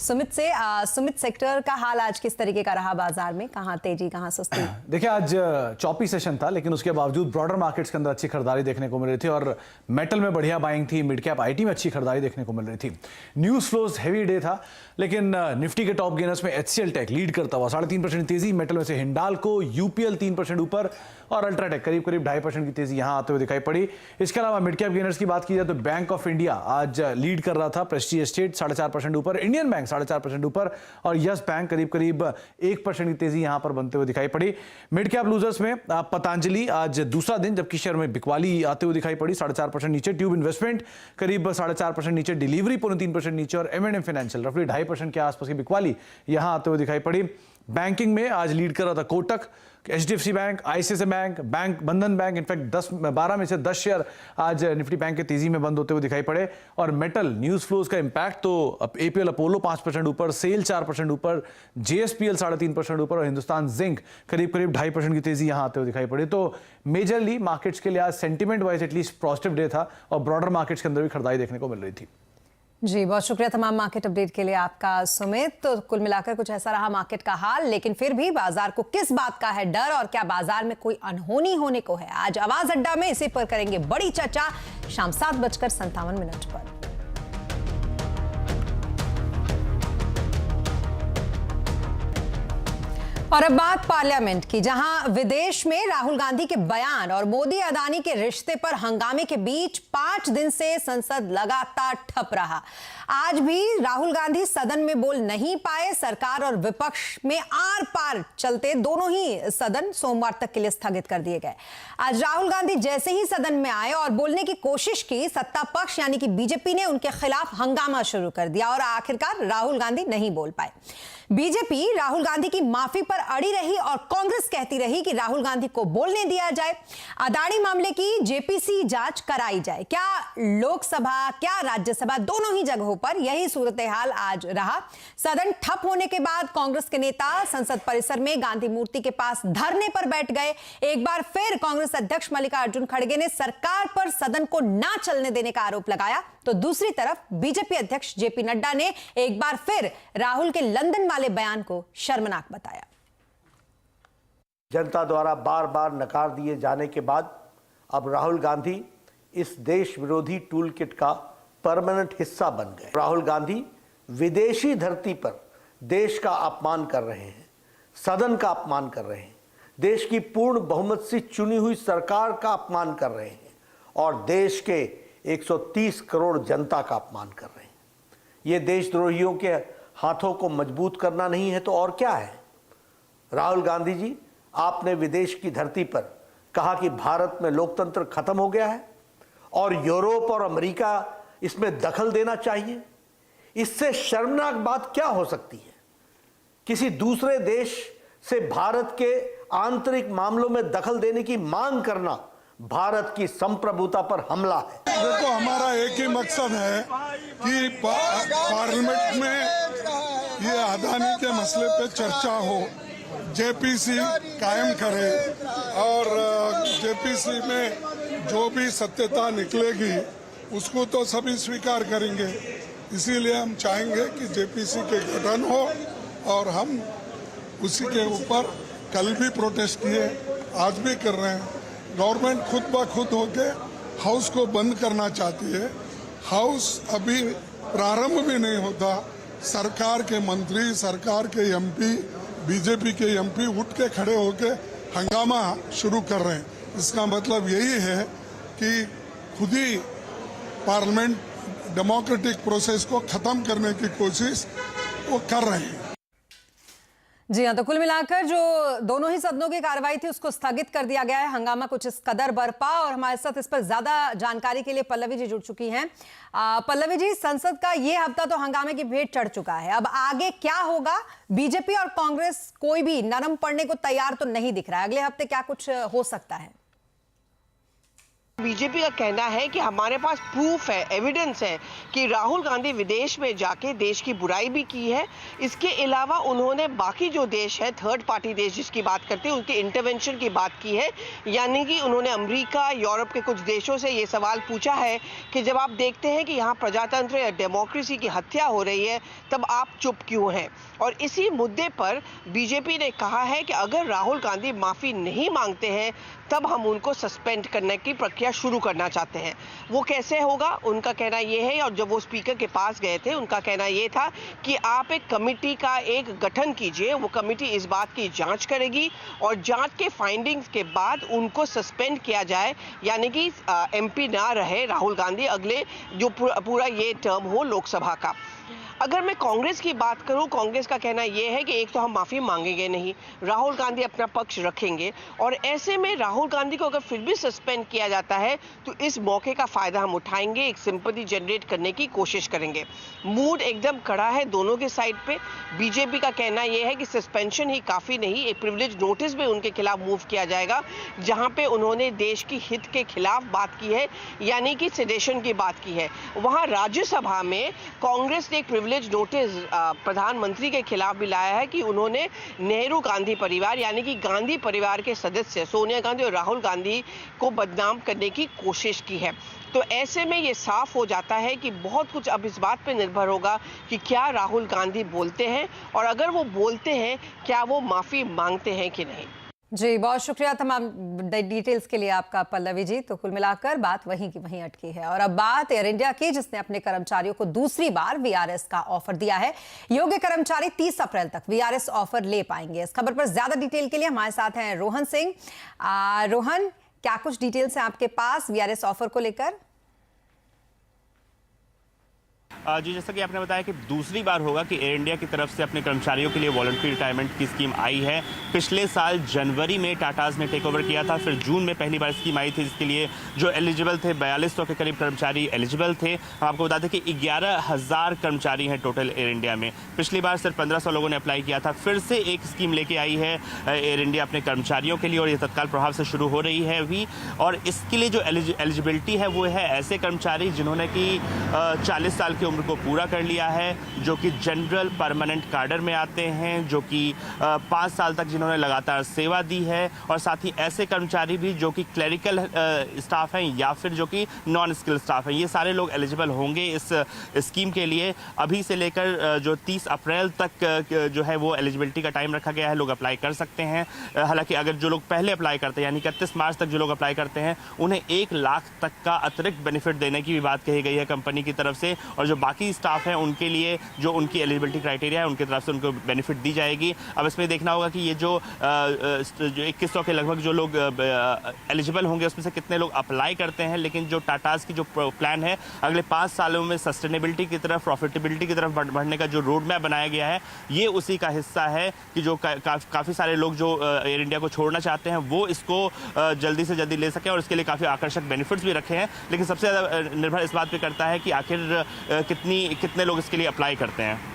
सुमित से। सुमित, सेक्टर का हाल आज किस तरीके का रहा बाजार में, कहां तेजी कहां सुस्ती? देखिए, आज चौपी सेशन था, लेकिन उसके बावजूद ब्रॉडर मार्केट्स के अंदर अच्छी खरीदारी देखने को मिल रही थी और मेटल में बढ़िया बाइंग थी, मिड कैप आईटी में अच्छी खरीदारी देखने को मिल रही थी। न्यूज फ्लोज हेवी डे था, लेकिन निफ्टी के टॉप गेनर्स में HCL टेक लीड करता हुआ 3.5% तेजी, मेटल में से हिंडाल्को, यूपीएल 3% ऊपर और अल्ट्राटेक करीब 2.5% की तेजी यहां आते हुए दिखाई पड़ी। इसके अलावा मिड कैप गेनर्स की बात की जाए तो बैंक ऑफ इंडिया आज लीड कर रहा था, प्रेस्टीज एस्टेट 4.5% ऊपर, इंडियन बैंक 4.5% ऊपर और यस बैंक करीब 1% की तेजी यहां पर बनते हुए दिखाई पड़ी। मिड कैप लूजर्स में पतंजलि आज दूसरा दिन जबकि शेयर में बिकवाली आते हुए दिखाई पड़ी, 4.5% नीचे, ट्यूब इन्वेस्टमेंट करीब 4.5% नीचे, डिलीवरी 3% नीचे और M&M फाइनेंशियल रफली 2.5% के आसपास की बिकवाली यहां आते हुए दिखाई पड़ी। बैंकिंग में आज लीड कर रहा था Kotak, HDFC bank, ICICI bank, बंधन बैंक, इनफैक्ट 12 में से 10 शेयर आज निफ्टी बैंक के तेजी में बंद होते हुए दिखाई पड़े। और मेटल न्यूज फ्लोज का इंपैक्ट तो APL अपोलो 5% ऊपर, सेल 4% ऊपर, JSPL 3.5% ऊपर और हिंदुस्तान जिंक करीब 2.5% की तेजी यहां आते हुए दिखाई पड़ी। तो मेजरली मार्केट्स के लिए आज sentiment wise at least positive day था और ब्रॉडर मार्केट्स के अंदर भी खरीदारी देखने को मिल रही थी। जी, बहुत शुक्रिया तमाम मार्केट अपडेट के लिए आपका सुमित। तो कुल मिलाकर कुछ ऐसा रहा मार्केट का हाल, लेकिन फिर भी बाजार को किस बात का है डर और क्या बाजार में कोई अनहोनी होने को है, आज आवाज अड्डा में इसी पर करेंगे बड़ी चर्चा शाम 7:57 पर। और अब बात पार्लियामेंट की, जहां विदेश में राहुल गांधी के बयान और मोदी अदानी के रिश्ते पर हंगामे के बीच 5 दिन से संसद लगातार ठप रहा। आज भी राहुल गांधी सदन में बोल नहीं पाए, सरकार और विपक्ष में आर पार चलते दोनों ही सदन सोमवार तक के लिए स्थगित कर दिए गए। आज राहुल गांधी जैसे ही सदन में आए और बोलने की कोशिश की, सत्ता पक्ष यानी कि बीजेपी ने उनके खिलाफ हंगामा शुरू कर दिया और आखिरकार राहुल गांधी नहीं बोल पाए। बीजेपी राहुल गांधी की माफी पर अड़ी रही और कांग्रेस कहती रही कि राहुल गांधी को बोलने दिया जाए, अदानी मामले की JPC जांच कराई जाए। क्या लोकसभा, क्या राज्यसभा, दोनों ही जगहों पर यही सूरत हाल आज रहा। सदन ठप होने के बाद कांग्रेस के नेता संसद परिसर में गांधी मूर्ति के पास धरने पर बैठ गए। एक बार फिर कांग्रेस अध्यक्ष मल्लिकार्जुन खड़गे ने सरकार पर सदन को ना चलने देने का आरोप लगाया, तो दूसरी तरफ बीजेपी अध्यक्ष JP नड्डा ने एक बार फिर राहुल के लंदन वाले बयान को शर्मनाक बताया। जनता द्वारा बार बार नकार दिए जाने के बाद अब राहुल गांधी इस देश विरोधी टूल किट का परमानेंट हिस्सा बन गए। राहुल गांधी विदेशी धरती पर देश का अपमान कर रहे हैं, सदन का अपमान कर रहे हैं, देश की पूर्ण बहुमत से चुनी हुई सरकार का अपमान कर रहे हैं और देश के 130 करोड़ जनता का अपमान कर रहे हैं। ये देशद्रोहियों के हाथों को मजबूत करना नहीं है तो और क्या है। राहुल गांधी जी, आपने विदेश की धरती पर कहा कि भारत में लोकतंत्र खत्म हो गया है और यूरोप और अमेरिका इसमें दखल देना चाहिए। इससे शर्मनाक बात क्या हो सकती है। किसी दूसरे देश से भारत के आंतरिक मामलों में दखल देने की मांग करना भारत की संप्रभुता पर हमला है। देखो, हमारा एक ही मकसद है कि पार्लियामेंट में ये अदानी के मसले पे चर्चा हो, JPC कायम करे और JPC में जो भी सत्यता निकलेगी उसको तो सभी स्वीकार करेंगे। इसीलिए हम चाहेंगे कि JPC के गठन हो और हम उसी के ऊपर कल भी प्रोटेस्ट किए, आज भी कर रहे हैं। गवर्नमेंट खुद ब खुद होके हाउस को बंद करना चाहती है। हाउस अभी प्रारंभ भी नहीं होता, सरकार के मंत्री, सरकार के MP, बीजेपी के MP उठ के खड़े होके हंगामा शुरू कर रहे हैं। इसका मतलब यही है कि खुद ही पार्लियामेंट डेमोक्रेटिक प्रोसेस को खत्म करने की कोशिश वो कर रहे हैं। जी हाँ, तो कुल मिलाकर जो दोनों ही सदनों की कार्रवाई थी उसको स्थगित कर दिया गया है। हंगामा कुछ इस कदर बरपा और हमारे साथ इस पर ज्यादा जानकारी के लिए पल्लवी जी जुड़ चुकी हैं। पल्लवी जी, संसद का ये हफ्ता तो हंगामे की भेंट चढ़ चुका है, अब आगे क्या होगा? बीजेपी और कांग्रेस कोई भी नरम पड़ने को तैयार तो नहीं दिख रहा है। अगले हफ्ते क्या कुछ हो सकता है? बीजेपी का कहना है कि हमारे पास प्रूफ है, एविडेंस है कि राहुल गांधी विदेश में जाके देश की बुराई भी की है। इसके अलावा उन्होंने बाकी जो देश है, थर्ड पार्टी देश जिसकी बात करते हैं, उनके इंटरवेंशन की बात की है। यानी कि उन्होंने अमेरिका, यूरोप के कुछ देशों से ये सवाल पूछा है कि जब आप देखते हैं कि यहाँ प्रजातंत्र या डेमोक्रेसी की हत्या हो रही है, तब आप चुप क्यों हैं। और इसी मुद्दे पर बीजेपी ने कहा है कि अगर राहुल गांधी माफी नहीं मांगते हैं तब हम उनको सस्पेंड करने की प्रक्रिया शुरू करना चाहते हैं। वो कैसे होगा, उनका कहना ये है, और जब वो स्पीकर के पास गए थे उनका कहना ये था कि आप एक कमेटी का एक गठन कीजिए, वो कमेटी इस बात की जांच करेगी और जांच के फाइंडिंग्स के बाद उनको सस्पेंड किया जाए, यानी कि एमपी ना रहे राहुल गांधी अगले जो पूरा ये टर्म हो लोकसभा का। अगर मैं कांग्रेस की बात करूं, कांग्रेस का कहना यह है कि एक तो हम माफी मांगेंगे नहीं, राहुल गांधी अपना पक्ष रखेंगे, और ऐसे में राहुल गांधी को अगर फिर भी सस्पेंड किया जाता है तो इस मौके का फायदा हम उठाएंगे, एक सिंपैथी जनरेट करने की कोशिश करेंगे। मूड एकदम कड़ा है दोनों के साइड पे। बीजेपी का कहना यह है कि सस्पेंशन ही काफी नहीं, एक प्रिविलेज नोटिस भी उनके खिलाफ मूव किया जाएगा, जहां पे उन्होंने देश की हित के खिलाफ बात की है, यानी कि सेडेशन की बात की है। वहां राज्यसभा में कांग्रेस ने एक प्रिविलेज नोटिस प्रधानमंत्री के खिलाफ भी लाया है कि उन्होंने नेहरू गांधी परिवार यानी कि गांधी परिवार के सदस्य सोनिया गांधी और राहुल गांधी को बदनाम करने की कोशिश की है। तो ऐसे में ये साफ हो जाता है कि बहुत कुछ अब इस बात पे निर्भर होगा कि क्या राहुल गांधी बोलते हैं, और अगर वो बोलते हैं क्या वो माफी मांगते हैं कि नहीं। जी, बहुत शुक्रिया तमाम डिटेल्स के लिए आपका पल्लवी जी। तो कुल मिलाकर बात वहीं की वहीं अटकी है। और अब बात एयर इंडिया की, जिसने अपने कर्मचारियों को दूसरी बार वीआरएस का ऑफर दिया है। योग्य कर्मचारी 30 अप्रैल तक वीआरएस ऑफर ले पाएंगे। इस खबर पर ज्यादा डिटेल के लिए हमारे साथ हैं रोहन सिंह। रोहन, क्या कुछ डिटेल्स हैं आपके पास वीआरएस ऑफर को लेकर? जी, जैसा कि आपने बताया कि दूसरी बार होगा कि एयर इंडिया की तरफ से अपने कर्मचारियों के लिए वॉलंटरी रिटायरमेंट की स्कीम आई है। पिछले साल जनवरी में टाटाज ने टेक ओवर किया था, फिर जून में पहली बार स्कीम आई थी, जिसके लिए जो एलिजिबल थे 4200 के करीब कर्मचारी एलिजिबल थे। हम आपको बता दें कि 11,000 कर्मचारी हैं टोटल एयर इंडिया में। पिछली बार सिर्फ 1500 लोगों ने अप्लाई किया था। फिर से एक स्कीम लेके आई है एयर इंडिया अपने कर्मचारियों के लिए, और ये तत्काल प्रभाव से शुरू हो रही है अभी। और इसके लिए जो एलिजिबिलिटी है वो है ऐसे कर्मचारी जिन्होंने कि 40 साल की उम्र को पूरा कर लिया है, जो कि जनरल परमानेंट कार्डर में आते हैं, जो कि 5 साल तक जिन्होंने लगातार सेवा दी है, और साथ ही ऐसे कर्मचारी भी जो कि क्लरिकल स्टाफ हैं या फिर जो कि नॉन स्किल स्टाफ हैं। ये सारे लोग एलिजिबल होंगे इस स्कीम के लिए। अभी से लेकर जो 30 अप्रैल तक जो है वो एलिजिबिलिटी का टाइम रखा गया है, लोग अप्लाई कर सकते हैं। हालांकि अगर जो लोग पहले अप्लाई करते हैं यानी 31 मार्च तक जो लोग अप्लाई करते हैं, उन्हें 1 लाख तक का अतिरिक्त बेनिफिट देने की भी बात कही गई है कंपनी की तरफ से। और जो बाकी स्टाफ हैं उनके लिए जो उनकी एलिजिबिलिटी क्राइटेरिया है उनकी तरफ से उनको बेनिफिट दी जाएगी। अब इसमें देखना होगा कि ये जो 2100 के लगभग जो लोग एलिजिबल होंगे उसमें से कितने लोग अप्लाई करते हैं। लेकिन जो टाटाज की जो प्लान है अगले 5 सालों में सस्टेनेबिलिटी की तरफ, प्रॉफिटेबिलिटी की तरफ बढ़ने का जो रोड मैप बनाया गया है, ये उसी का हिस्सा है कि जो काफ़ी सारे लोग जो एयर इंडिया को छोड़ना चाहते हैं वो इसको जल्दी से जल्दी ले सकें, और इसके लिए काफ़ी आकर्षक बेनिफिट्स भी रखे हैं। लेकिन सबसे ज़्यादा निर्भर इस बात पर करता है कि आखिर कितने लोग इसके लिए अप्लाई करते हैं।